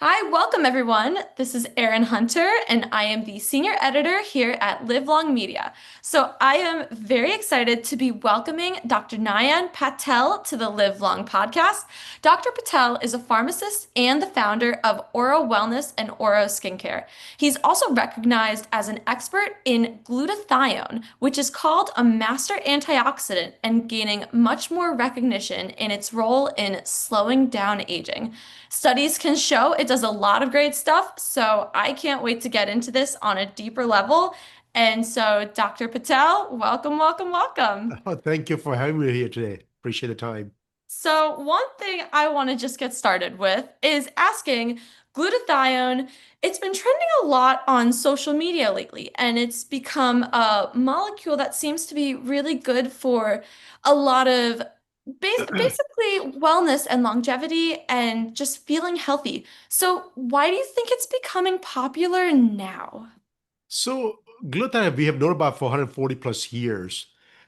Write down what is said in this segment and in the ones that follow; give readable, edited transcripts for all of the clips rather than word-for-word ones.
Hi, welcome everyone. This is Erin Hunter, and I am the senior editor here at Livelong Media. So I am very excited to be welcoming Dr. Nayan Patel to the Livelong podcast. Dr. Patel is a pharmacist and the founder of Oro Wellness and Oro Skincare. He's also recognized as an expert in glutathione, which is called a master antioxidant and gaining much more recognition in its role in slowing down aging. Studies can show it does a lot of great stuff, so I can't wait to get into this on a deeper level. And so, Dr. Patel, welcome, welcome, welcome. Oh, thank you for having me here today. Appreciate the time. So, one thing I want to just get started with is asking glutathione. It's been trending a lot on social media lately, and it's become a molecule that seems to be really good for a lot of basically wellness and longevity and just feeling healthy. So, why do you think it's becoming popular now? So, glutathione we have known about for 140 plus years,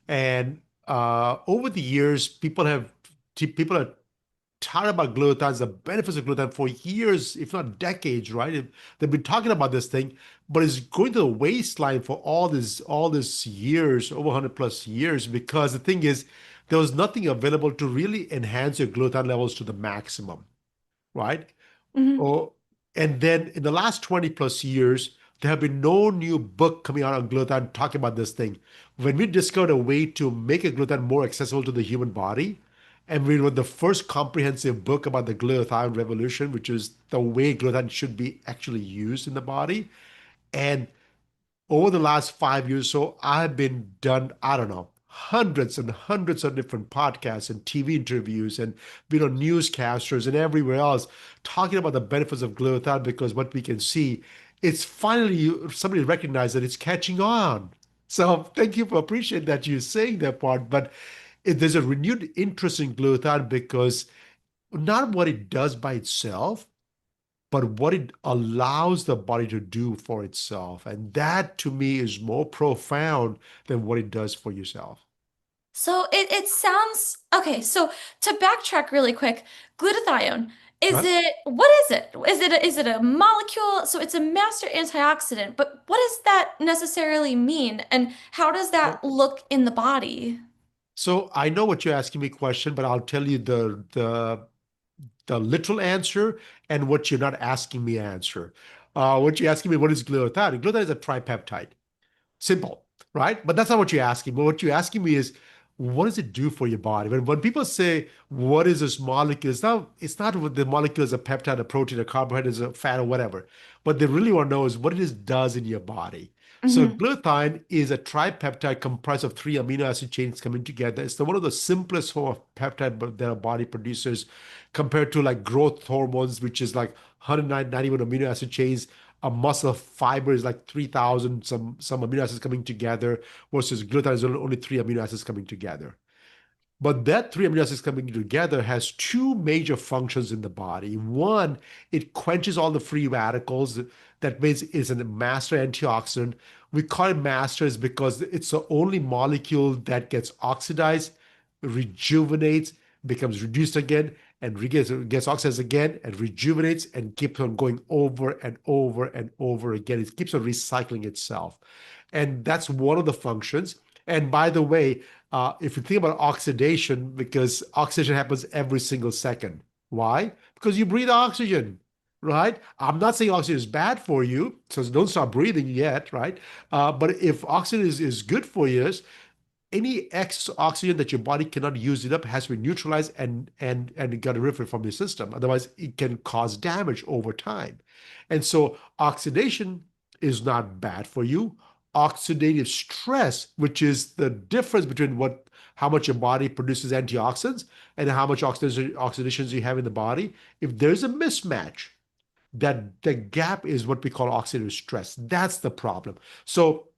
and over the years, people have talked about glutathione, the benefits of glutathione for years, if not decades, right? They've been talking about this thing, but it's going to the waistline for all these years, over 100 plus years, because the thing is, there was nothing available to really enhance your glutathione levels to the maximum, right? Mhm. Oh, and then in the last 20 plus years, there have been no new book coming out on glutathione talking about this thing. When we discovered a way to make a glutathione more accessible to the human body, and we wrote the first comprehensive book about the glutathione revolution, which is the way glutathione should be actually used in the body. And over the last 5 years or so, I've been done, I don't know, hundreds and hundreds of different podcasts and TV interviews and newscasters and everywhere else talking about the benefits of glutathione because what we can see, it's finally somebody recognized that it's catching on. So thank you for appreciating that you're saying that part. But there's a renewed interest in glutathione because not what it does by itself, but what it allows the body to do for itself. And that to me is more profound than what it does for yourself. So it sounds okay. So to backtrack really quick, glutathione, is Right? it what is it? Is it a molecule? So it's a master antioxidant, but what does that necessarily mean? And how does that look in the body? So I know what you're asking me question, but I'll tell you the literal answer and what you're not asking me answer. What you're asking me, what is glutathione? Glutathione is a tripeptide. Simple, right? But that's not what you're asking. But what you're asking me is, what does it do for your body? When people say, what is this molecule? It's not what the molecule is a peptide, a protein, a carbohydrate, is a fat, or whatever. What they really want to know is what it is does in your body. So Hmm. glutathione is a tripeptide comprised of three amino acid chains coming together. It's one of the simplest form of peptide that our body produces compared to like growth hormones, which is like 191 amino acid chains. A muscle fiber is like 3,000 some amino acids coming together versus glutathione is only three amino acids coming together. But that three amino acids coming together has two major functions in the body. One, it quenches all the free radicals. That means it's a master antioxidant. We call it masters because it's the only molecule that gets oxidized, rejuvenates, becomes reduced again, and gets oxidized again, and rejuvenates, and keeps on going over and over and over again. It keeps on recycling itself. And that's one of the functions. And by the way, if you think about oxidation, because oxidation happens every single second. Why? Because you breathe oxygen, right? I'm not saying oxygen is bad for you, so don't start breathing yet, right? But if oxygen is good for you, any excess oxygen that your body cannot use it up has to be neutralized and got rid of it from your system. Otherwise, it can cause damage over time. And so oxidation is not bad for you. Oxidative stress, which is the difference between how much your body produces antioxidants and how much oxidations you have in the body. If there's a mismatch, that the gap is what we call oxidative stress. That's the problem. So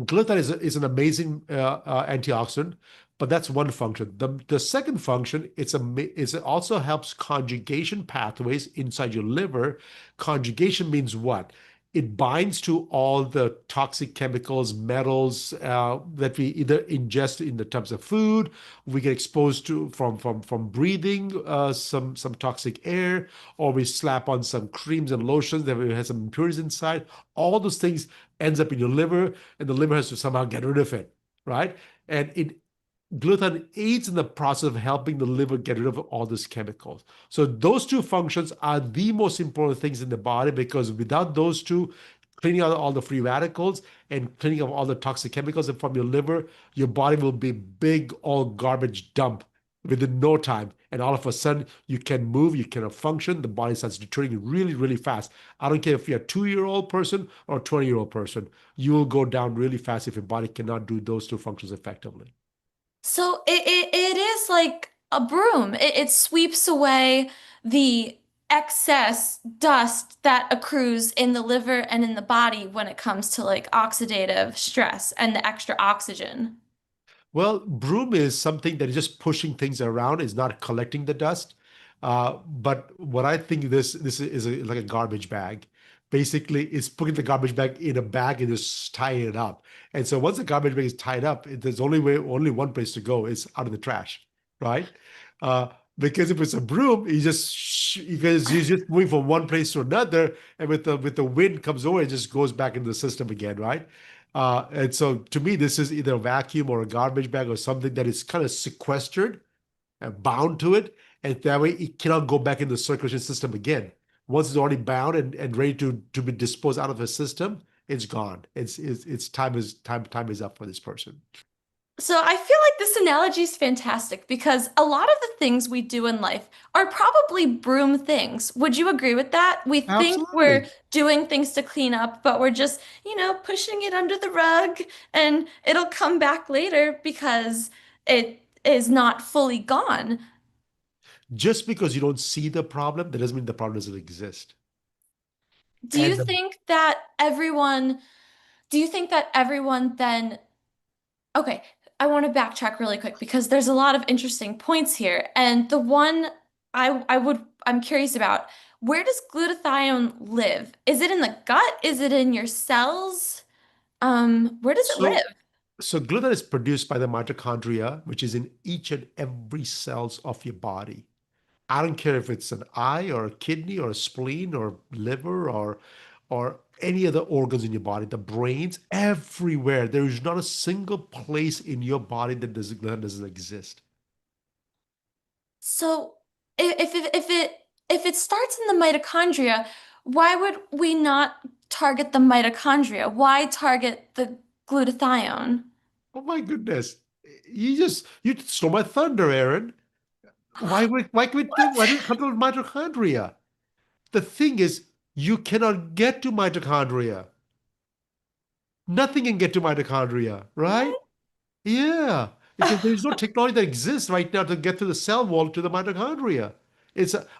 glutathione is an amazing antioxidant, but that's one function. The second function, it also helps conjugation pathways inside your liver. Conjugation means what? it binds to all the toxic chemicals, metals that we either ingest in the terms of food, we get exposed to from breathing some toxic air, or we slap on some creams and lotions that has some impurities inside. All those things ends up in your liver, and the liver has to somehow get rid of it, right? And it glutathione aids in the process of helping the liver get rid of all these chemicals. So those two functions are the most important things in the body because without those two, cleaning out all the free radicals and cleaning up all the toxic chemicals from your liver, your body will be big old garbage dump within no time. And all of a sudden, you can move, you cannot function. The body starts deteriorating really, really fast. I don't care if you're a 2-year-old person or a 20-year-old person, you will go down really fast if your body cannot do those two functions effectively. So it is like a broom. It sweeps away the excess dust that accrues in the liver and in the body when it comes to like oxidative stress and the extra oxygen. Well, broom is something that is just pushing things around, is not collecting the dust. But what I think this is like a garbage bag. Basically, it's putting the garbage bag in a bag and just tying it up. And so once the garbage bag is tied up, there's only one place to go. It's out of the trash, right? Uh, because if it's a broom, because you're just moving from one place to another, and with the wind comes over, it just goes back into the system again, right? And so to me, this is either a vacuum or a garbage bag or something that is kind of sequestered and bound to it. And that way it cannot go back in the circulation system again. Once it's already bound and ready to be disposed out of the system, it's gone. It's time is up for this person. So I feel like this analogy is fantastic because a lot of the things we do in life are probably broom things. Would you agree with that? We think we're Absolutely. doing things to clean up, but we're just, pushing it under the rug and it'll come back later because it is not fully gone. Just because you don't see the problem, that doesn't mean the problem doesn't exist. Do you And the think that everyone, do you think that everyone then Okay, I want to backtrack really quick because there's a lot of interesting points here. And the one I'm curious about, where does glutathione live? Is it in the gut? Is it in your cells? Where does it so live? so glutamate is produced by the mitochondria, which is in each and every cells of your body. I don't care if it's an eye or a kidney or a spleen or liver or any other organs in your body, the brains, everywhere. There is not a single place in your body that doesn't exist. So if it starts in the mitochondria, why would we not target the mitochondria? Why target the glutathione? Oh my goodness. You stole my thunder, Aaron. Why do we What? control mitochondria? The thing is, you cannot get to mitochondria. Nothing can get to mitochondria, right? What? Yeah, because there's no technology that exists right now to get to the cell wall to the mitochondria.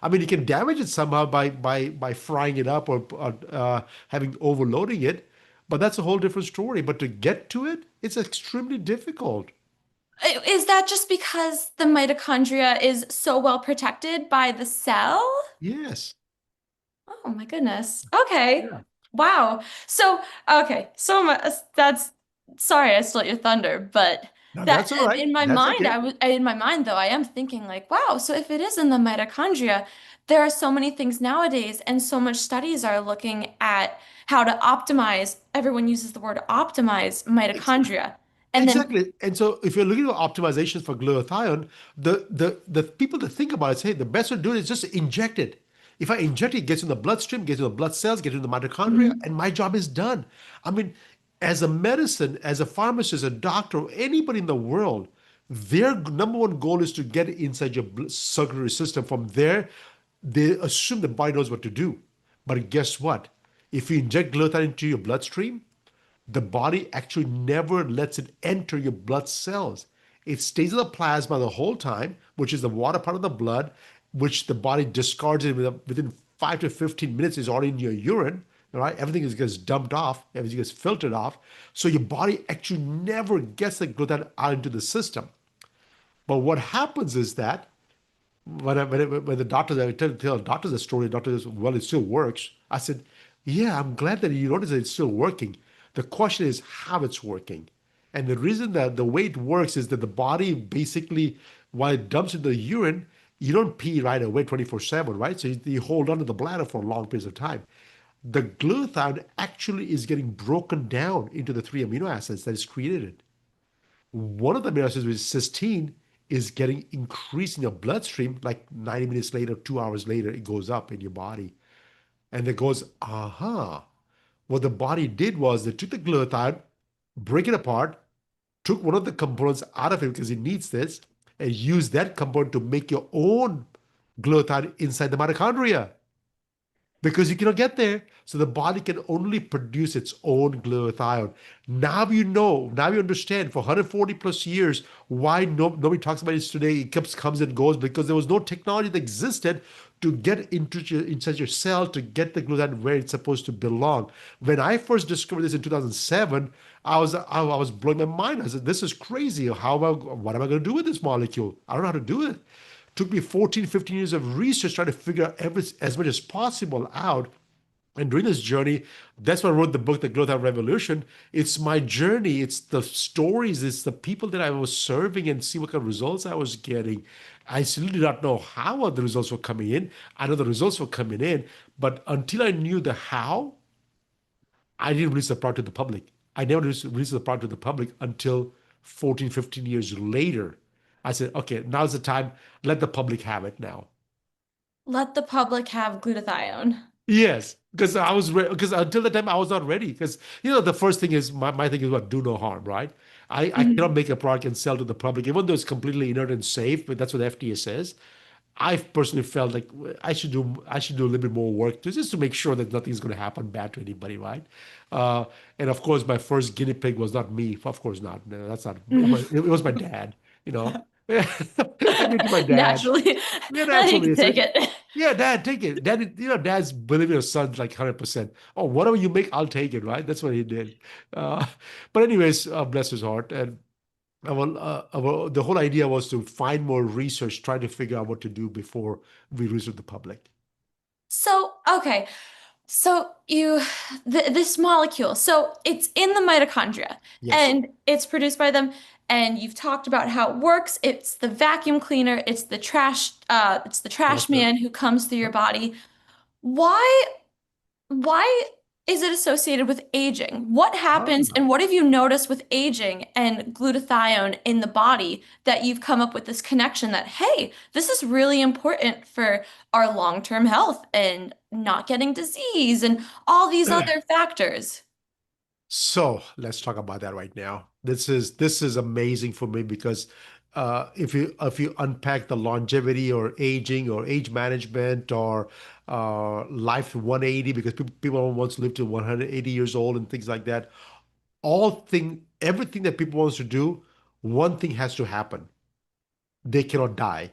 I mean, you can damage it somehow by frying it up or having overloading it, but that's a whole different story. But to get to it, it's extremely difficult. Is that just because the mitochondria is so well protected by the cell? Yes. Oh my goodness. Okay. Yeah. Wow. So, okay. That's sorry I stole your thunder, but Now that that's all right. in my That's mind, okay. in my mind though, I am thinking like, wow, so if it is in the mitochondria, there are so many things nowadays and so much studies are looking at how to optimize, everyone uses the word optimize mitochondria. And then Exactly. And so if you're looking at optimizations for glutathione, the people that think about it say the best way to do it is just inject it. If I inject it, it gets in the bloodstream, gets in the blood cells, gets in the mitochondria, Mhm. and my job is done. I mean, as a medicine, as a pharmacist, a doctor, anybody in the world, their number one goal is to get it inside your circulatory system. From there, they assume the body knows what to do. But guess what? If you inject glutathione into your bloodstream, the body actually never lets it enter your blood cells. It stays in the plasma the whole time, which is the water part of the blood, which the body discards it within 5 to 15 minutes is already in your urine. All right, everything gets dumped off, everything gets filtered off. So your body actually never gets the glutathione out into the system. But what happens is that when the doctors, I tell doctors the story, doctor says, well, it still works. I said, Yeah, I'm glad that you notice that it's still working. The question is how it's working. And the reason that the way it works is that the body basically, while it dumps into the urine, you don't pee right away 24/7, right? So you hold on to the bladder for long periods of time. The glutathione actually is getting broken down into the three amino acids that is created. One of the amino acids, which is cysteine, is getting increased in your bloodstream like 90 minutes later, 2 hours later, it goes up in your body. And it goes, aha. What the body did was they took the glutathione, break it apart, took one of the components out of it because it needs this, and used that component to make your own glutathione inside the mitochondria because you cannot get there. So the body can only produce its own glutathione. Now you know, now you understand for 140 plus years why nobody talks about this today. It comes and goes because there was no technology that existed to get inside your cell to get the glutathione where it's supposed to belong. When I first discovered this in 2007, I was blowing my mind. I said, "This is crazy. What am I going to do with this molecule? I don't know how to do it." Took me 14, 15 years of research trying to figure out as much as possible out. And during this journey, that's why I wrote the book, The Growth Revolution. It's my journey. It's the stories. It's the people that I was serving and see what kind of results I was getting. I still did not know how the results were coming in. I know the results were coming in, but until I knew the how, I didn't release the product to the public. I never released the product to the public until 14, 15 years later. I said, okay, now's the time. Let the public have it now. Let the public have glutathione. Yes, because because until the time I was not ready. Because the first thing is my thing is what do no harm, right? I cannot Mhm. make a product and sell to the public, even though it's completely inert and safe, but that's what the FDA says. I personally felt like I should do a little bit more work just to make sure that nothing's going to happen bad to anybody, right? Uh, and of course, my first guinea pig was not me. Of course not. No, that's not. It was my dad. You know, I gave it to my dad. Naturally, Yeah, you naturally. can I take said, it. yeah, dad, take it. Dad, dad's believing his son's like 100%. Oh, whatever you make, I'll take it, right? That's what he did. Uh, but anyways, bless his heart. And the whole idea was to find more research, try to figure out what to do before we release it to the public. So, okay. So this molecule, so it's in the mitochondria Yes. and it's produced by them. And you've talked about how it works. It's the vacuum cleaner, it's the trash Filter. man who comes through your body. Why why is it associated with aging? What happens Ah. and what have you noticed with aging and glutathione in the body that you've come up with this connection that, hey, this is really important for our long-term health and not getting disease and all these other factors? So let's talk about that right now. This is amazing for me because if you unpack the longevity or aging or age management or life 180 because people want to live to 180 years old and things like that, everything that people wants to do, one thing has to happen. They cannot die,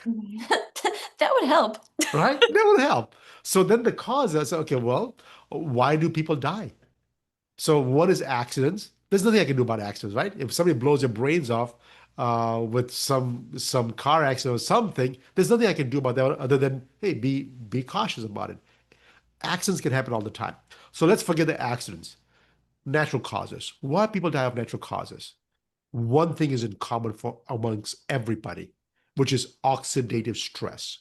That would help. right? That will help. So then the cause is okay, well, why do people die? So what is accidents? There's nothing I can do about accidents, right? If somebody blows their brains off with some car accident or something, there's nothing I can do about that other than hey, be cautious about it. Accidents can happen all the time. So let's forget the accidents. Natural causes. Why people die of natural causes? One thing is in common for amongst everybody, which is oxidative stress.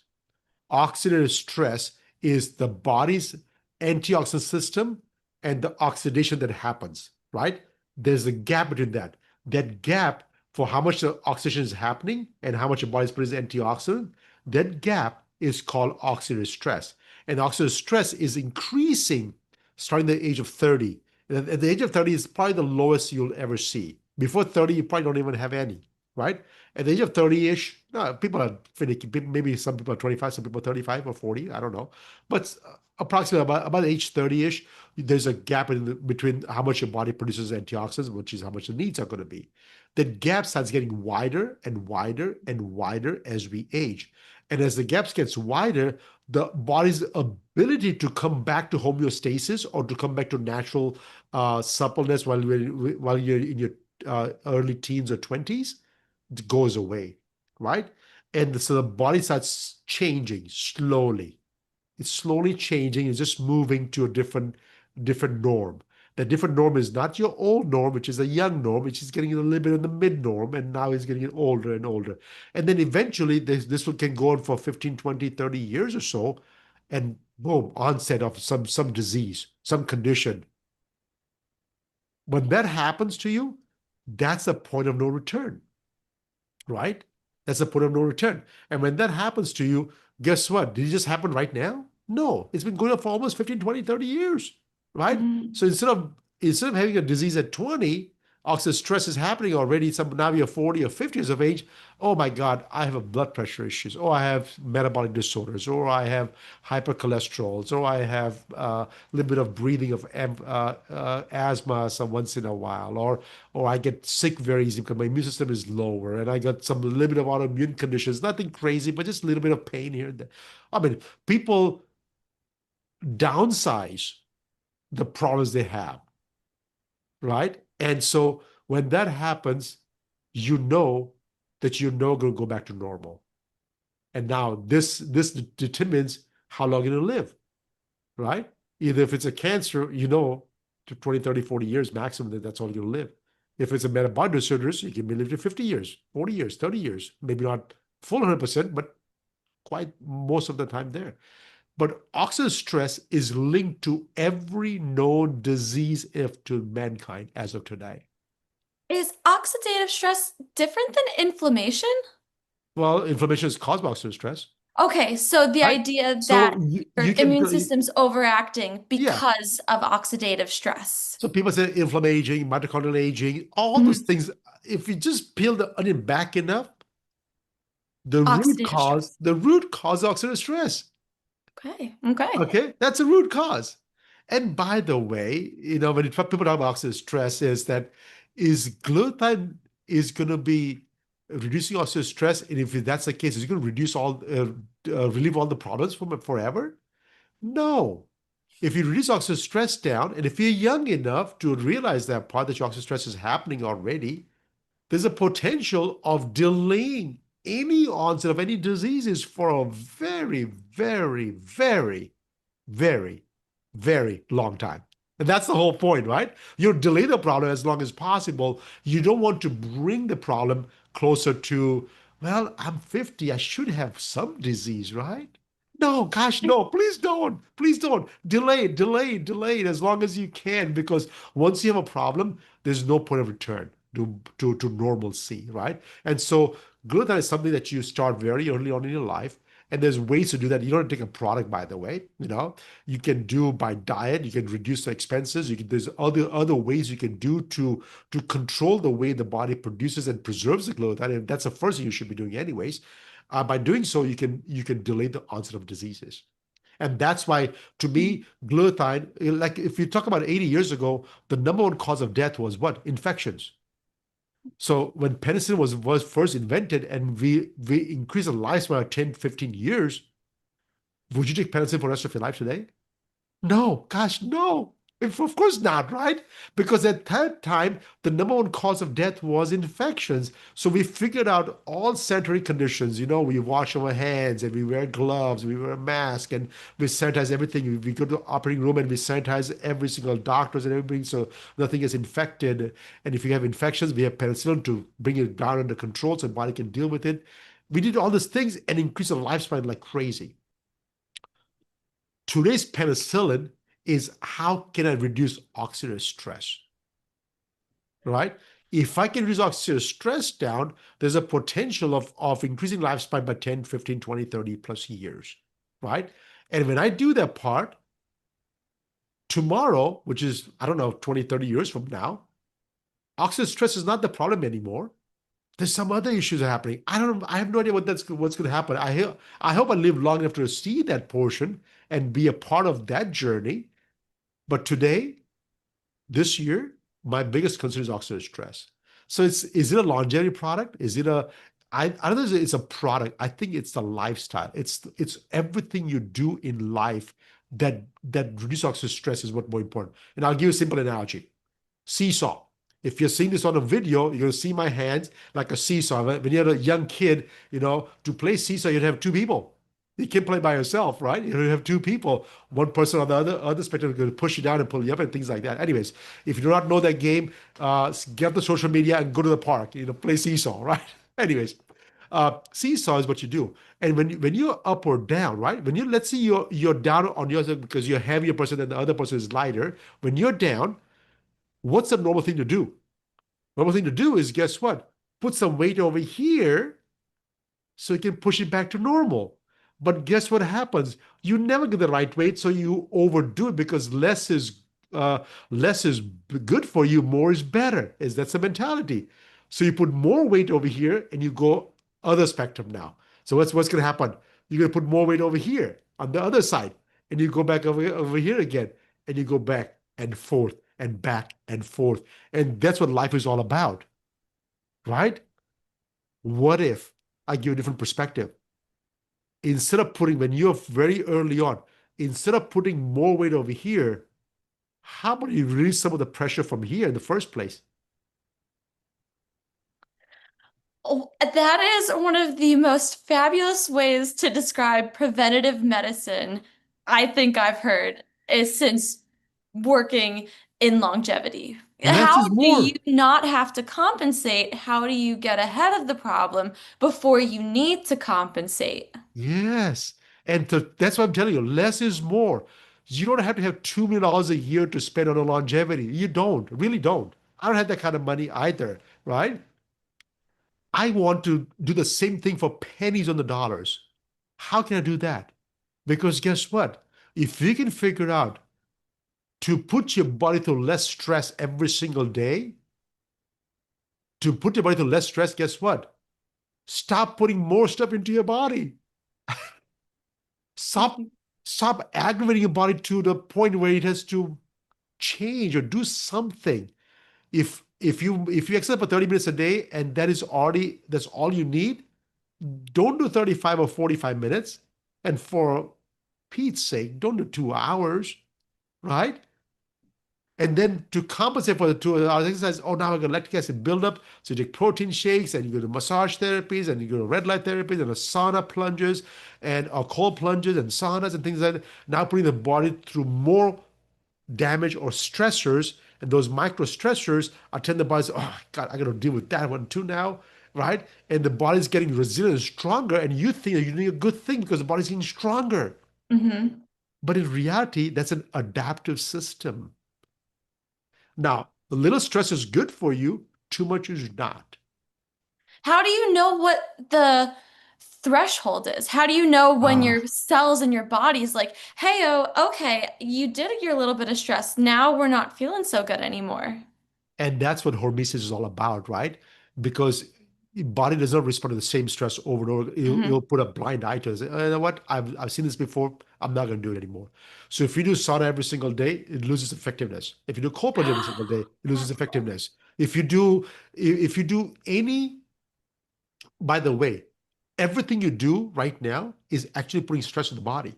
Oxidative stress is the body's antioxidant system and the oxidation that happens, right? There's a gap between that. That gap for how much the oxidation is happening and how much your body's producing antioxidant, that gap is called oxidative stress. And oxidative stress is increasing starting the age of 30. And at the age of 30 is probably the lowest you'll ever see. Before 30, you probably don't even have any, right? At the age of 30-ish, no, people are finicky. Maybe some people are 25, some people are 35 or 40. I don't know. But approximately about age 30-ish, there's a gap between how much your body produces antioxidants, which is how much the needs are going to be. That gap starts getting wider and wider and wider as we age. And as the gaps gets wider, the body's ability to come back to homeostasis or to come back to natural suppleness while you're in your early teens or 20s goes away, right? And so the body starts changing slowly. It's slowly changing. It's just moving to a different norm. The different norm is not your old norm, which is a young norm, which is getting a little bit in the mid norm, and now it's getting older and older. And then eventually this one can go on for 15, 20, 30 years or so, and boom, onset of some disease, some condition. When that happens to you, that's a point of no return, right? That's a point of no return. And when that happens to you, guess what? Did it just happen right now? No, it's been going on for almost 15, 20, 30 years, right? Mm. So instead of having a disease at 20, oxidative stress is happening already. Some now you're 40 or 50 years of age. Oh my God, I have a blood pressure issues, or I have metabolic disorders, or I have hypercholesterols, or I have a little bit of breathing of asthma some once in a while, or I get sick very easily because my immune system is lower, and I got some little bit of autoimmune conditions, nothing crazy, but just a little bit of pain here and there. I mean, people downsize the problems they have, right? And so when that happens, you know that you're not going to go back to normal. And now this determines how long you're going to live, right? Either if it's a cancer, to 20, 30, 40 years maximum, that's all you're going to live. If it's a metabolic disorder, you can live to 50 years, 40 years, 30 years, maybe not full 100%, but quite most of the time there. But oxidative stress is linked to every known disease to mankind as of today. Is oxidative stress different than inflammation? Well, inflammation is caused by oxidative stress, Okay, so the right? idea So that you, your you can, immune system's overacting yeah. because of oxidative stress. So people say inflammation, aging, mitochondrial aging, all those Mhm. things. If you just peel the onion back enough, the root Oxidative cause, stress. the root cause of oxidative stress. Okay, okay. Okay, that's a root cause. And by the way, when people talk about oxidative stress, is glutathione is going to be reducing oxidative stress, and if that's the case, is it going to relieve all the problems from it forever? No. If you reduce oxidative stress down, and if you're young enough to realize that part that your oxidative stress is happening already, there's a potential of delaying any onset of any diseases for a very, very, very, very, very long time. And that's the whole point, right? You delay the problem as long as possible. You don't want to bring the problem closer to, well, I'm 50, I should have some disease, right? No, gosh, no, please don't. Please don't. Delay it, delay it, delay it as long as you can, because once you have a problem, there's no point of return to normalcy, right? And so glutathione is something that you start very early on in your life. And there's ways to do that. You don't take a product, by the way. You can do by diet. You can reduce the expenses. There's other ways you can do to control the way the body produces and preserves the glutathione. And that's the first thing you should be doing, anyways. By doing so, you can delay the onset of diseases. And that's why, to me, glutathione, like if you talk about 80 years ago, the number one cause of death was what? Infections. So when penicillin was first invented and we increased the lifespan by 10, 15 years, would you take penicillin for the rest of your life today? No, gosh, no. Of course not, right? Because at that time, the number one cause of death was infections. So we figured out all sanitary conditions. We wash our hands and we wear gloves, we wear a mask, and we sanitize everything. We go to the operating room and we sanitize every single doctors and everything so nothing gets infected. And if you have infections, we have penicillin to bring it down under control so the body can deal with it. We did all these things and increase the lifespan like crazy. Today's penicillin is how can I reduce oxidative stress, right? If I can reduce oxidative stress down, there's a potential of increasing lifespan by 10, 15, 20, 30 plus years, right? And when I do that part, tomorrow, which is, I don't know, 20, 30 years from now, oxidative stress is not the problem anymore. There's some other issues are happening. I don't know. I have no idea what's going to happen. I hope I live long enough to see that portion and be a part of that journey. But today, this year, my biggest concern is oxidative stress. So is it a longevity product? I don't know if it's a product. I think it's the lifestyle. It's everything you do in life that reduce oxidative stress is what's more important. And I'll give you a simple analogy. Seesaw. If you're seeing this on a video, you're going to see my hands like a seesaw. When you're a young kid, to play seesaw, you'd have two people. You can't play by yourself, right? You have two people. One person on the other spectrum is going to push you down and pull you up and things like that. Anyways, if you do not know that game, get the social media and go to the park. Play seesaw, right? Anyways, seesaw is what you do. And when you're up or down, right? When you let's say you're down on yours because you're a heavier person and the other person is lighter. When you're down, what's the normal thing to do? Normal thing to do is guess what? Put some weight over here so you can push it back to normal. But guess what happens? You never get the right weight, so you overdo it because uh, less is good for you, more is better. That's the mentality. So you put more weight over here and you go other spectrum now. So what's going to happen? You're going to put more weight over here on the other side, and you go back over here again, and you go back and forth and back and forth, and that's what life is all about, right? What if I give you a different perspective? Instead of putting, when you're very early on, instead of putting more weight over here, how about you release some of the pressure from here in the first place? Oh, that is one of the most fabulous ways to describe preventative medicine I think I've heard is since working in longevity. Less How is do you more. not have to compensate? How do you get ahead of the problem before you need to compensate? Yes. And that's what I'm telling you. Less is more. You don't have to have $2 million a year to spend on a longevity. You don't, really don't. I don't have that kind of money either, right? I want to do the same thing for pennies on the dollars. How can I do that? Because guess what? If you can figure out to put your body through less stress every single day, to put your body through less stress, guess what? Stop putting more stuff into your body. Stop, stop aggravating your body to the point where it has to change or do something. If you exercise for 30 minutes a day and that's all you need, don't do 35 or 45 minutes. And for Pete's sake, don't do 2 hours, right? And then to compensate for the 2 hours exercise, oh, now I got lactic acid buildup. So you take protein shakes and you go to massage therapies and you go to red light therapies and a sauna plunges and cold plunges and saunas and things like that. Now putting the body through more damage or stressors. And those micro stressors are telling the body, oh, God, I got to deal with that one too now, right? And the body's getting resilient and stronger. And you think that you're doing a good thing because the body's getting stronger. Mhm. But in reality, that's an adaptive system. Now, a little stress is good for you, too much is not. How do you know what the threshold is? How do you know when Ah, your cells in your body's like, hey, oh, okay, you did your little bit of stress. Now we're not feeling so good anymore. and that's what hormesis is all about, right? Because your body does not respond to the same stress over and over. You'll Hmm. put a blind eye to it. Say, "Oh, you know what? I've seen this before. I'm not going to do it anymore." So if you do sauna every single day, it loses effectiveness. If you do cold plunge every single day, it loses effectiveness. If you do any, by the way, everything you do right now is actually putting stress on the body.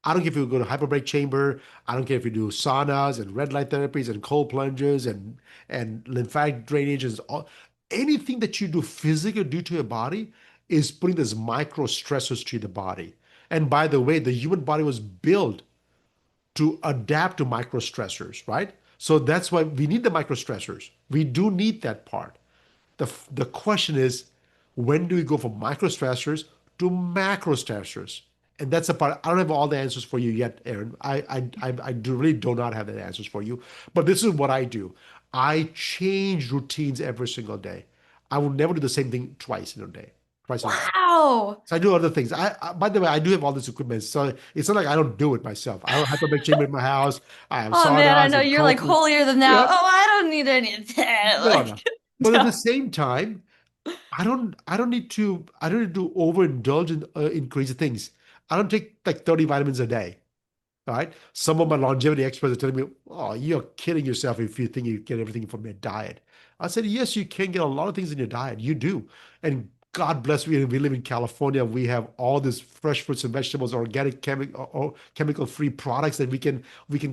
I don't care if you go to hyperbaric chamber. I don't care if you do saunas and red light therapies and cold plunges and lymphatic drainage and all, anything that you do physically do to your body is putting these micro stressors to the body. And by the way, the human body was built to adapt to micro stressors, right? So that's why we need the micro stressors. We do need that part. The question is, when do we go from micro stressors to macro stressors? And that's the part. I don't have all the answers for you yet, Aaron. Really do not have the answers for you. But this is what I do. I change routines every single day. I will never do the same thing twice in a day, twice in a day. Wow. So I do other things. By the way, I do have all this equipment, so it's not like I don't do it myself. I don't have to make chamber in my house. I have Oh man, I saunas know and you're like cold. holier than thou. Yeah, Oh, I don't need any of that. no, no. Like, But at the no. same time, I don't need to overindulge in crazy things. I don't take like 30 vitamins a day. All right. Some of my longevity experts are telling me, "Oh, you're kidding yourself if you think you get everything from your diet." I said, "Yes, you can get a lot of things in your diet. You do, and God bless we live in California. We have all these fresh fruits and vegetables, organic, chemical-free products that we can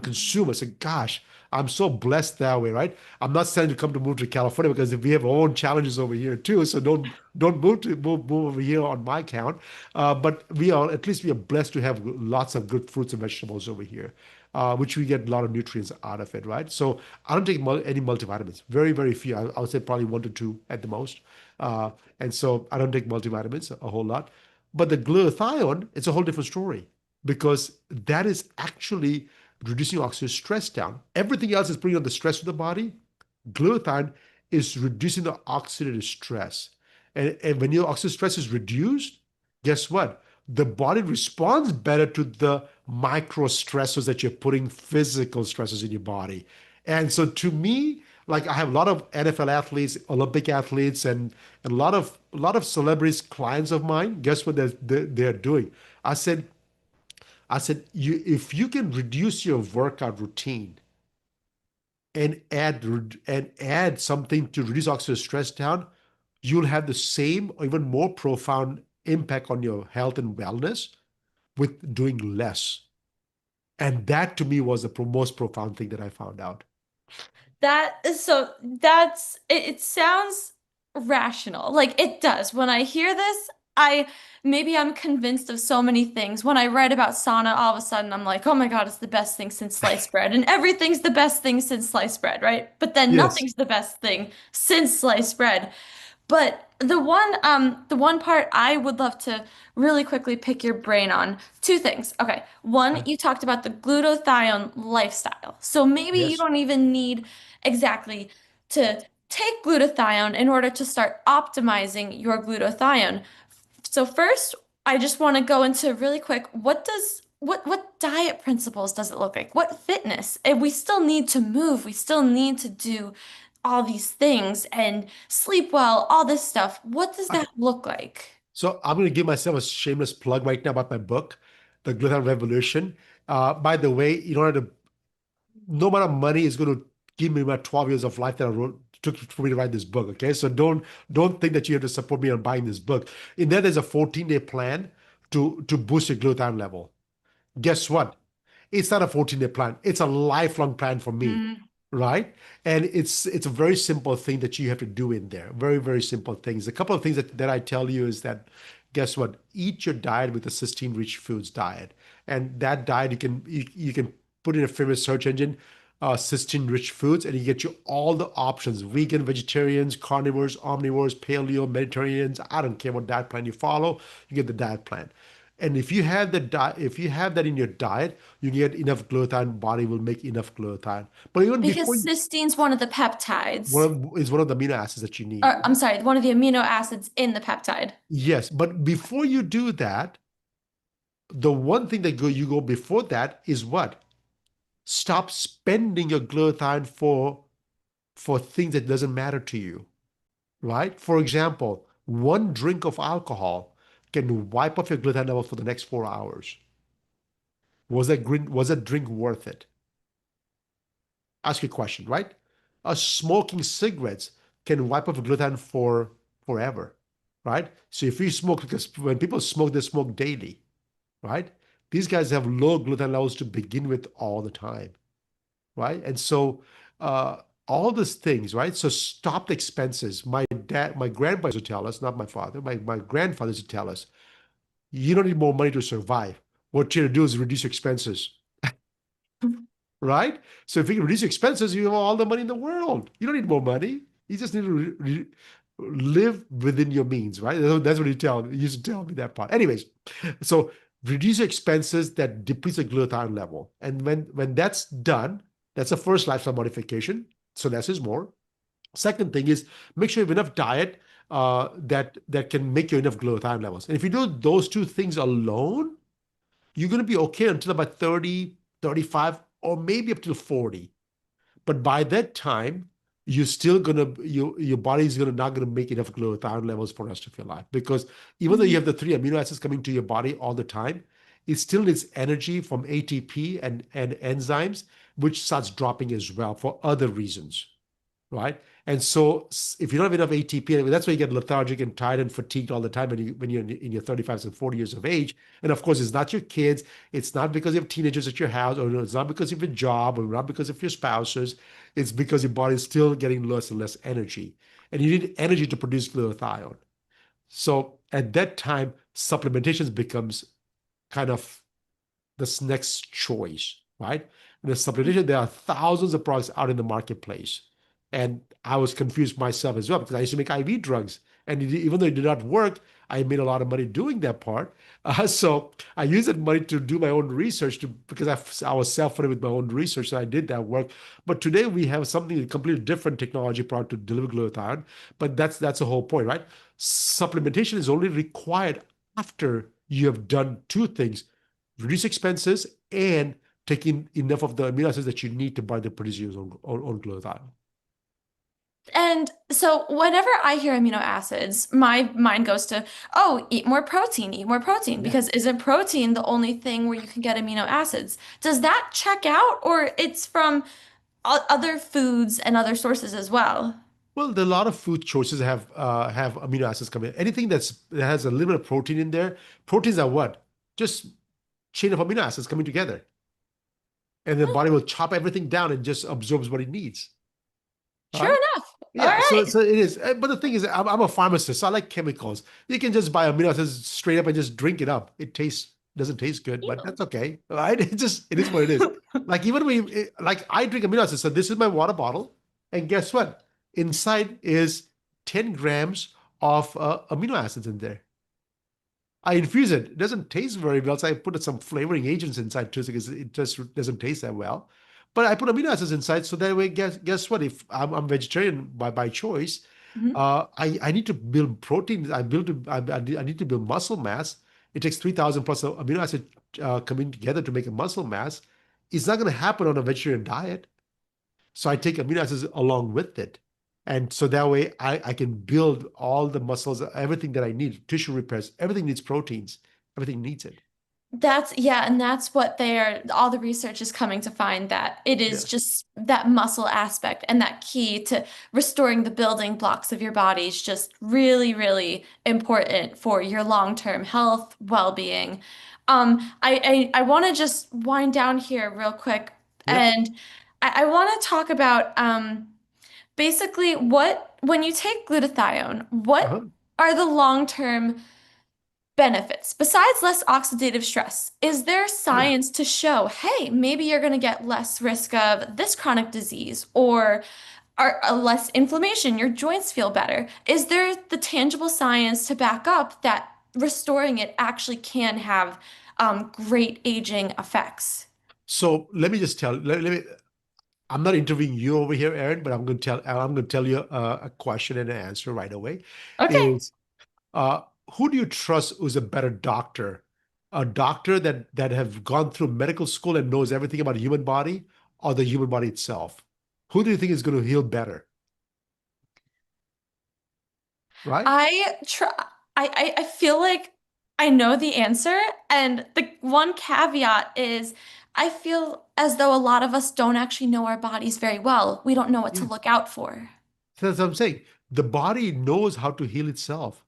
consume. I said, gosh, I'm so blessed that way, right? I'm not saying to come to move to California because we have our own challenges over here too. So don't move over here on my count. But at least we are blessed to have lots of good fruits and vegetables over here, which we get a lot of nutrients out of it, right? So I don't take any multivitamins. Very, very few. I would say probably one to two at the most. Uh, and so I don't take multivitamins a whole lot. But the glutathione, it's a whole different story because that is actually reducing oxidative stress down. Everything else is bringing on the stress to the body. Glutathione is reducing the oxidative stress. And when your oxidative stress is reduced, guess what? The body responds better to the micro stressors that you're putting, physical stressors in your body. And so to me, like I have a lot of NFL athletes, Olympic athletes, and a lot of celebrities, clients of mine. Guess what they're doing? I said, if you can reduce your workout routine and add something to reduce oxidative stress down, you'll have the same or even more profound impact on your health and wellness with doing less. And that to me was the most profound thing that I found out. It sounds rational. Like it does. When I hear this, I maybe I'm convinced of so many things. When I write about sauna, all of a sudden I'm like, oh my God, it's the best thing since sliced bread. And everything's the best thing since sliced bread, right? But then Yes. nothing's the best thing since sliced bread. But the one part I would love to really quickly pick your brain on, two things. Okay. One, Uh, you talked about the glutathione lifestyle. So maybe you yes. don't even need exactly to take glutathione in order to start optimizing your glutathione. So first, I just want to go into really quick, what diet principles does it look like? What fitness? And we still need to move. We still need to do all these things and sleep well, all this stuff. What does that Okay. look like? So I'm going to give myself a shameless plug right now about my book, The Glutathione Revolution. By the way, in order to no amount of money is going to give me about 12 years of life that I wrote took for me to write this book. Okay. So don't think that you have to support me on buying this book. In there, there's a 14-day plan to boost your glutathione level. Guess what? It's not a 14-day plan. It's a lifelong plan for me, Mm. right? And it's a very simple thing that you have to do in there. Very, very simple things. A couple of things that I tell you is that guess what? Eat your diet with a cysteine-rich foods diet. And that diet you can put in a favorite search engine, cysteine-rich foods, and you get you all the options: vegan, vegetarians, carnivores, omnivores, paleo, Mediterraneans. I don't care what diet plan you follow, you get the diet plan. And if you have that in your diet, you get enough glutathione, body will make enough glutathione. But even before Because you, cysteine's one of the peptides, is one of the amino acids that you need. or I'm sorry, one of the amino acids in the peptide. Yes, but before you do that, the one thing that you go before that is what? Stop spending your glutathione for things that doesn't matter to you, right? For example, one drink of alcohol can wipe off your glutathione level for the next 4 hours. Was that drink worth it? Ask you a question, right? Smoking cigarettes can wipe off glutathione for forever, right? So if you smoke, because when people smoke, they smoke daily, right? These guys have low glutathione levels to begin with all the time, right? And so all these things, right? So stop the expenses. My grandpa used to tell us, not my father, my grandfather used to tell us, you don't need more money to survive. What you need to do is reduce expenses, right? So if you can reduce expenses, you have all the money in the world. You don't need more money. You just need to live within your means, right? That's what he used to tell me that part. Anyways, so reduce your expenses that depletes the glutathione level. And when that's done, that's the first lifestyle modification. So less is more. Second thing is make sure you have enough diet that can make you enough glutathione levels. And if you do those two things alone, you're going to be okay until about 30, 35, or maybe up to 40. But by that time, you're still gonna your body's gonna not gonna make enough glutathione levels for the rest of your life. Because even though you have the three amino acids coming to your body all the time, it still needs energy from ATP and enzymes, which starts dropping as well for other reasons, right? And so if you don't have enough ATP, that's why you get lethargic and tired and fatigued all the time when you're in your 35s and 40 years of age. And of course, it's not your kids. It's not because you have teenagers at your house, or it's not because of your job, or not because of your spouses. It's because your body's still getting less and less energy. And you need energy to produce glutathione. So at that time, supplementation becomes kind of this next choice, right? And the supplementation, there are thousands of products out in the marketplace. And I was confused myself as well because I used to make IV drugs. And even though it did not work, I made a lot of money doing that part. So I used that money to do my own research because I was self-funded with my own research. So I did that work. But today we have something, a completely different technology product to deliver glutathione. But that's the whole point, right? Supplementation is only required after you have done two things: reduce expenses and taking enough of the amino acids that you need to buy the produce your own glutathione. And so whenever I hear amino acids, my mind goes to, oh, eat more protein, Yeah. because isn't protein the only thing where you can get amino acids? Does that check out, or it's from other foods and other sources as well? Well, there are a lot of food choices have amino acids come in. Anything that has a little bit of protein in there. Proteins are what? Just chain of amino acids coming together. And the body will chop everything down and just absorbs what it needs. True Right? enough. All Yeah, so right. so it is. But the thing is, I'm a pharmacist, so I like chemicals. You can just buy amino acids straight up and just drink it up. It tastes doesn't taste good, but Ew. that's okay, right? It is what it is. Like even like I drink amino acids. So this is my water bottle, and guess what? Inside is 10 grams of amino acids in there. I infuse it. It doesn't taste very well, so I put some flavoring agents inside too, because it just doesn't taste that well. But I put amino acids inside, so that way, guess what? If I'm vegetarian by choice, Mhm. I need to build protein. I need to build muscle mass. It takes 3,000 plus amino acid coming together to make a muscle mass. It's not going to happen on a vegetarian diet. So I take amino acids along with it. And so that way I can build all the muscles, everything that I need, tissue repairs, everything needs proteins. Everything needs it. Yeah, and that's what all the research is coming to find, that it is Yeah. just that muscle aspect and that key to restoring the building blocks of your body is just really, really important for your long-term health, well-being. I want to just wind down here real quick, Yep. and I want to talk about basically when you take glutathione, what Uh-huh. are the long-term benefits besides less oxidative stress? Is there Yeah. science to show, hey, maybe you're going to get less risk of this chronic disease, or less inflammation, your joints feel better? Is there the tangible science to back up that restoring it actually can have great aging effects? So let me just let me, I'm not interviewing you over here, Aaron, but I'm going to tell you a question and an answer right away. Okay. Is uh, who do you trust who's a better doctor? A doctor that have gone through medical school and knows everything about the human body, or the human body itself? Who do you think is going to heal better? Right? I try I feel like I know the answer, and the one caveat is I feel as though a lot of us don't actually know our bodies very well. We don't know what to Yeah. look out for. So that's what I'm saying. The body knows how to heal itself.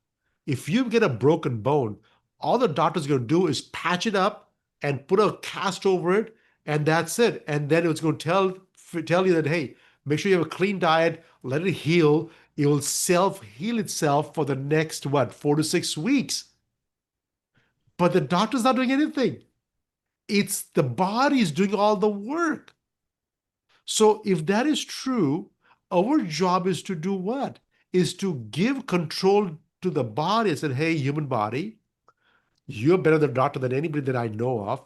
If you get a broken bone, all the doctor's going to do is patch it up and put a cast over it, and that's it. And then it's going to tell you that, hey, make sure you have a clean diet, let it heal. It will self heal itself for the next what, 4 to 6 weeks. But the doctor's not doing anything. It's the body is doing all the work. So if that is true, our job is to do what? Is to give control to the body and say, hey, human body, you're better than doctor than anybody that I know of.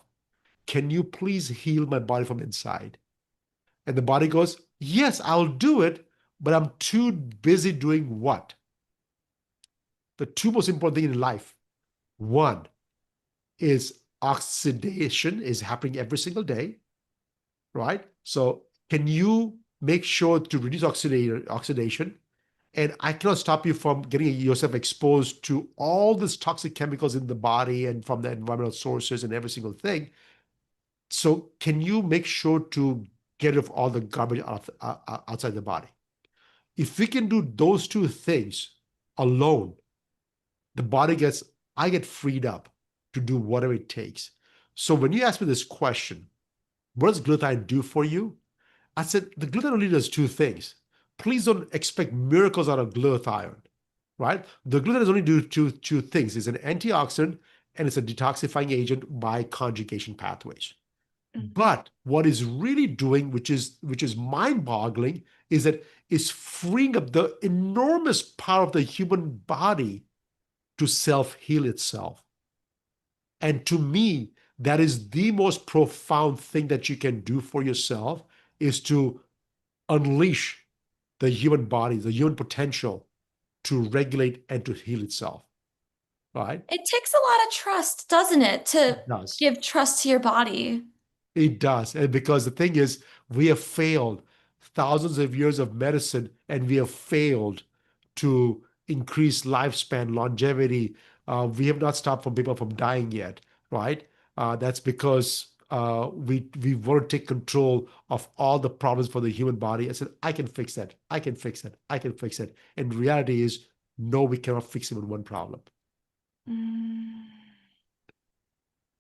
Can you please heal my body from inside? And the body goes, yes, I'll do it, but I'm too busy doing what? The two most important things in life. One is oxidation is happening every single day, right? So can you make sure to reduce oxidation? And I cannot stop you from getting yourself exposed to all these toxic chemicals in the body and from the environmental sources and every single thing. So can you make sure to get rid of all the garbage outside the body? If we can do those two things alone, the body gets, I get freed up to do whatever it takes. So when you ask me this question, what does glutathione do for you? I said, the glutathione only does two things. Please don't expect miracles out of glutathione, right? The glutathione only do two things. It's an antioxidant and it's a detoxifying agent by conjugation pathways. But what is really doing, which is mind-boggling, is that it's freeing up the enormous power of the human body to self-heal itself. And to me, that is the most profound thing that you can do for yourself, is to unleash the human body, the human potential to regulate and to heal itself, right? It takes a lot of trust, doesn't it, to It does. give trust to your body. It does. And because the thing is, we have failed thousands of years of medicine and we have failed to increase lifespan, longevity. We have not stopped from people from dying yet, right? That's because we want to take control of all the problems for the human body. I said, I can fix that. I can fix it. I can fix it. And reality is, no, we cannot fix even one problem. Mm.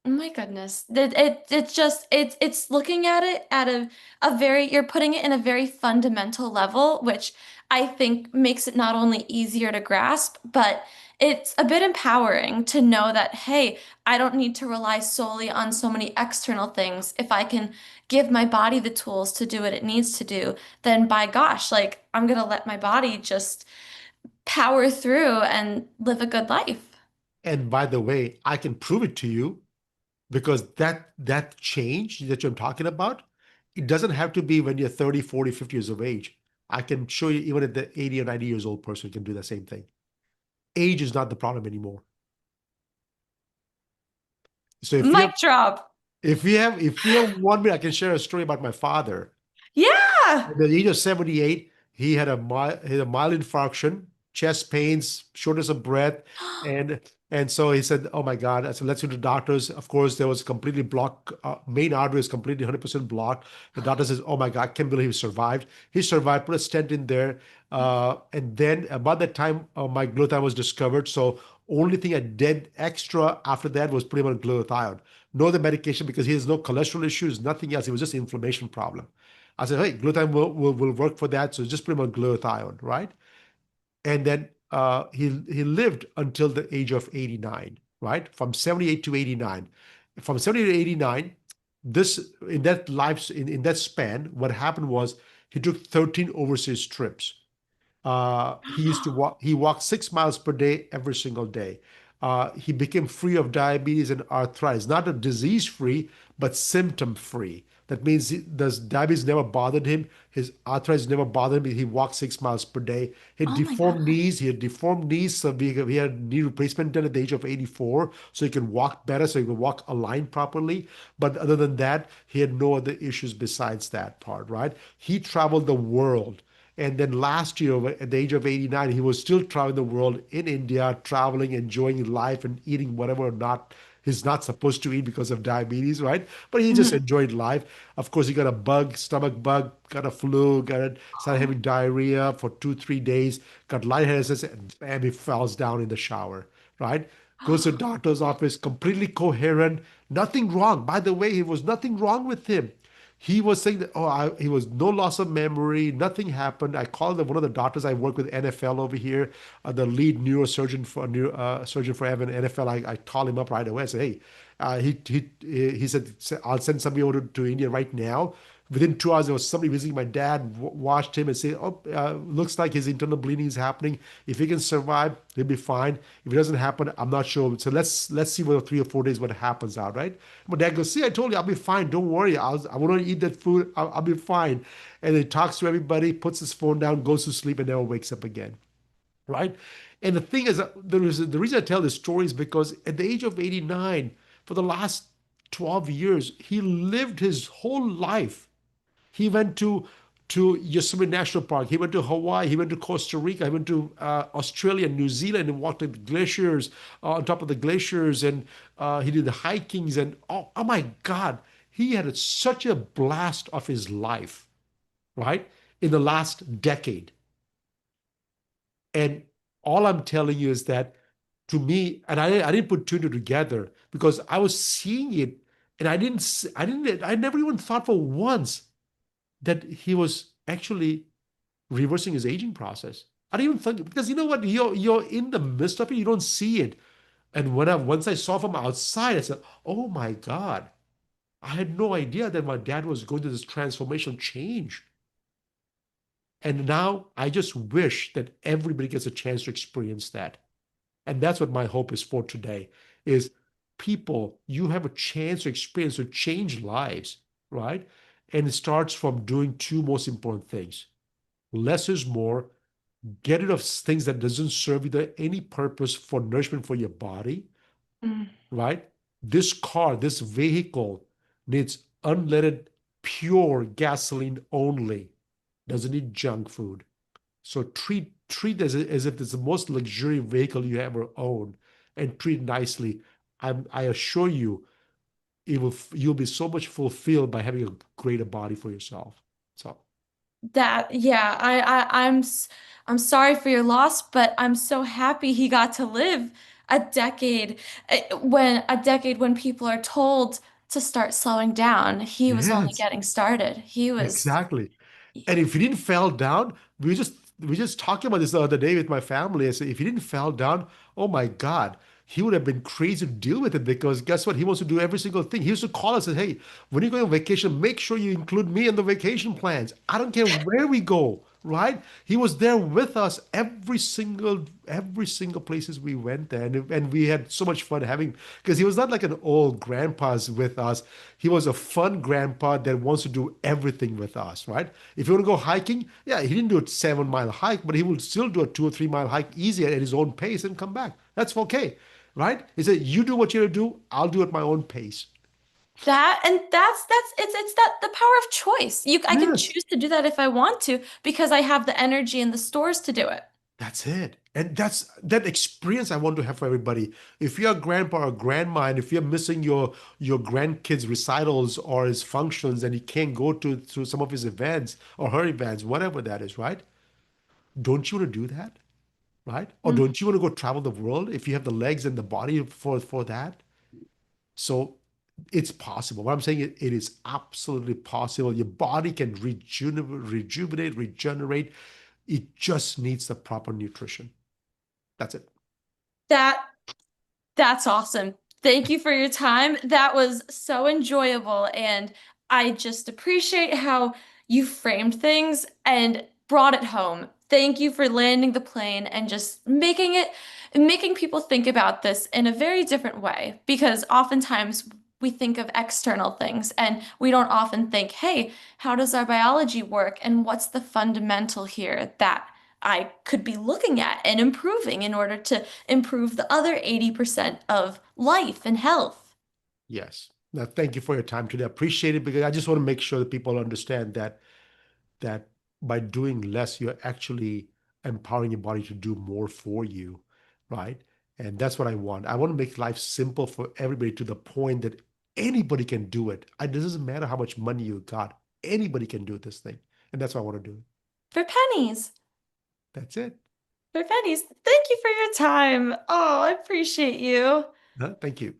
Oh my goodness. It's just it's looking at it at a very you're putting it in a very fundamental level, which I think makes it not only easier to grasp, but it's a bit empowering to know that, hey, I don't need to rely solely on so many external things. If I can give my body the tools to do what it needs to do, then by gosh, like I'm gonna let my body just power through and live a good life. And by the way, I can prove it to you, because that change that I'm talking about, it doesn't have to be when you're 30, 40, 50 years of age. I can show you even at the 80 or 90 years old person can do the same thing. Age is not the problem anymore. So Mic drop. if you have 1 minute, I can share a story about my father. Yeah. At the age of 78, he had he had a mild infarction, chest pains, shortness of breath, and and so he said, "Oh my God!" I said, "Let's go to the doctors." Of course, there was completely blocked. Main artery is completely 100% blocked. The doctor says, "Oh my God, I can't believe he survived." He survived. Put a stent in there, and then about that time, my glutathione was discovered. So only thing I did extra after that was put him on glutathione. No other medication, because he has no cholesterol issues, nothing else. It was just inflammation problem. I said, hey, glutathione will work for that. So just put him on glutathione, right? And then he lived until the age of 89, right? From 78 to 89. From 78 to 89, this in that life in that span, what happened was he took 13 overseas trips. He used to walk. He walked 6 miles per day every single day. He became free of diabetes and arthritis, not a disease free, but symptom free. That means the diabetes never bothered him. His arthritis never bothered him. He walked 6 miles per day. He had Oh my deformed God. knees. He had deformed knees, so he had knee replacement done at the age of 84, so he can walk better, so he can walk aligned properly. But other than that, he had no other issues besides that part, right? He traveled the world. And then last year, at the age of 89, he was still traveling the world in India, traveling, enjoying life, and eating whatever or not he's not supposed to eat because of diabetes, right? But he just Mhm. enjoyed life. Of course, he got a bug, stomach bug, got a flu, started having diarrhea for 2, 3 days, got lightheadedness, and bam, he falls down in the shower, right? Goes to doctor's office, completely coherent, nothing wrong. By the way, it was nothing wrong with him. He was saying that, he was no loss of memory, nothing happened. I called one of the doctors I work with, NFL over here, the lead neurosurgeon for surgeon for NFL. I called him up right away. I said, hey, he said, I'll send somebody over to India right now. Within 2 hours, there was somebody visiting my dad, watched him and said, oh, looks like his internal bleeding is happening. If he can survive, he'll be fine. If it doesn't happen, I'm not sure. So let's see what 3 or 4 days what happens out, right? My dad goes, see, I told you, I'll be fine. Don't worry. I want to eat that food. I'll be fine. And he talks to everybody, puts his phone down, goes to sleep, and never wakes up again, right? And the thing is, the reason I tell this story is because at the age of 89, for the last 12 years, he lived his whole life. He went to Yosemite National Park. He went to Hawaii. He went to Costa Rica. He went to Australia, New Zealand, and walked the glaciers, on top of the glaciers, and he did the hikings. And oh my God, he had such a blast of his life, right? In the last decade. And all I'm telling you is that to me, and I didn't put two and two together because I was seeing it, and I never even thought for once that he was actually reversing his aging process. I didn't even think because you know what, you're in the midst of it, you don't see it. And once I saw from outside, I said, "Oh my God, I had no idea that my dad was going through this transformational change." And now I just wish that everybody gets a chance to experience that. And that's what my hope is for today is people, you have a chance to experience to change lives, right? And it starts from doing two most important things. Less is more. Get rid of things that doesn't serve you any purpose for nourishment for your body, Mm. right? This car, this vehicle needs unleaded, pure gasoline only. Doesn't need junk food. So treat as if it's the most luxury vehicle you ever own, and treat nicely. I assure you, you'll be so much fulfilled by having a greater body for yourself. So That, yeah, I'm sorry for your loss, but I'm so happy he got to live a decade when people are told to start slowing down. He was only yes, getting started. He was exactly. And if he didn't fall down, we just talking about this the other day with my family. I said, if he didn't fall down, oh my God, he would have been crazy to deal with it because guess what? He wants to do every single thing. He used to call us and say, hey, when you go on vacation, make sure you include me in the vacation plans. I don't care where we go, right? He was there with us every single places we went there. And we had so much fun having because he was not like an old grandpa's with us. He was a fun grandpa that wants to do everything with us, right? If you want to go hiking, yeah, he didn't do a 7 mile hike, but he will still do a 2 or 3 mile hike easy at his own pace and come back. That's okay, right? He said, "You do what you do. I'll do it at my own pace." that, and that's it's that the power of choice. I can Yes. choose to do that if I want to because I have the energy and the stores to do it. That's it. And that's that experience I want to have for everybody. If you're a grandpa or grandma, and if you're missing your grandkids' recitals or his functions, and you can't go to some of his events or her events, whatever that is, right? Don't you want to do that? Right? Or Mm. don't you want to go travel the world if you have the legs and the body for that? So it's possible. What I'm saying it is absolutely possible. Your body can rejuvenate, regenerate. It just needs the proper nutrition. That's it. That That's awesome. Thank you for your time. That was so enjoyable. And I just appreciate how you framed things and brought it home. Thank you for landing the plane and just making people think about this in a very different way. Because oftentimes we think of external things and we don't often think, hey, how does our biology work? And what's the fundamental here that I could be looking at and improving in order to improve the other 80% of life and health. Yes. Now, thank you for your time today. I appreciate it because I just want to make sure that people understand that by doing less, you're actually empowering your body to do more for you, right? And that's what I want. I want to make life simple for everybody to the point that anybody can do it. It doesn't matter how much money you got. Anybody can do this thing. And that's what I want to do. For pennies. That's it. For pennies. Thank you for your time. Oh, I appreciate you. Thank you.